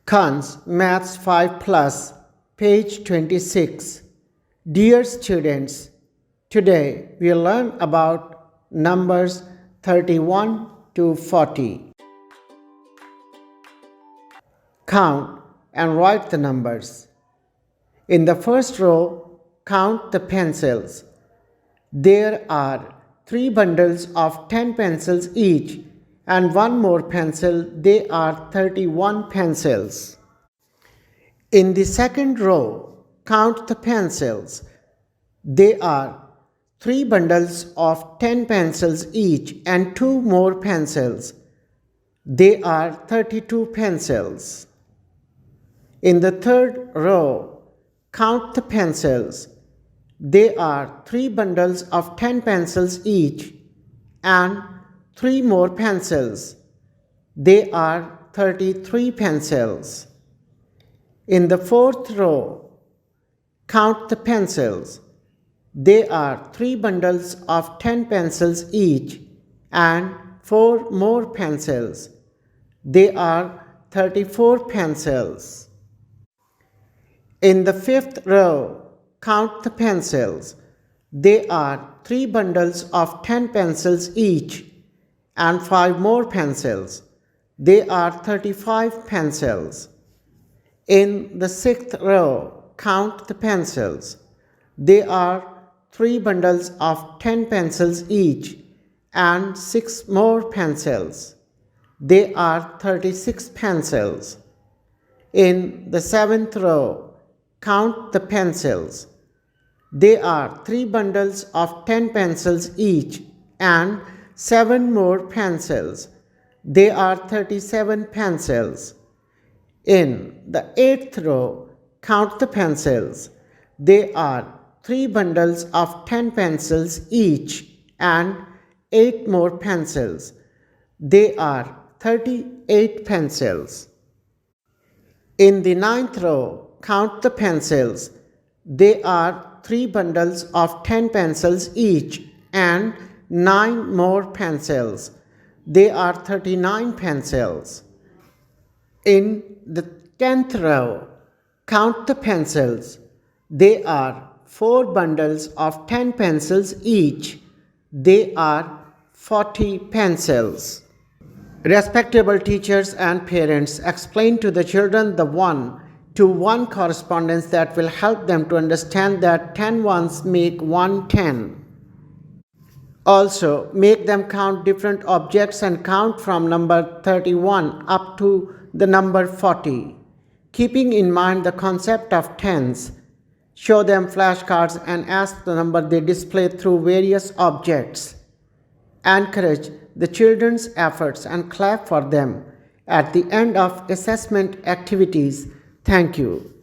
Khan's Maths 5 Plus, page 26. Dear students, today we will learn about numbers 31 to 40. Count and write the numbers. In the first row, count the pencils. There are 3 bundles of 10 pencils each and one more pencil. They are 31 pencils. In the second row, count the pencils. They are 3 bundles of 10 pencils each and 2 more pencils. They are 32 pencils. In the third row, count the pencils. They are 3 bundles of 10 pencils each and 3 more pencils. They are 33 pencils. In the fourth row, count the pencils. They are 3 bundles of 10 pencils each and 4 more pencils. They are 34 pencils. In the fifth row, count the pencils. They are 3 bundles of 10 pencils each and 5 more pencils. They are 35 pencils. In the sixth row, count the pencils. They are 3 bundles of 10 pencils each and 6 more pencils. They are 36 pencils. In the seventh row, count the pencils. They are 3 bundles of 10 pencils each and 7 more pencils. They are 37 pencils. In the eighth row, count the pencils. They are 3 bundles of 10 pencils each and 8 more pencils. They are 38 pencils. In the ninth row, count the pencils. They are 3 bundles of 10 pencils each and 9 more pencils. They are 39 pencils. In the 10th row, count the pencils. They are 4 bundles of 10 pencils each. They are 40 pencils. Respectable teachers and parents, explain to the children the one-to-one correspondence that will help them to understand that 10 ones make 110. Also, make them count different objects and count from number 31 up to the number 40. Keeping in mind the concept of tens, show them flashcards and ask the number they display through various objects. Encourage the children's efforts and clap for them at the end of assessment activities. Thank you.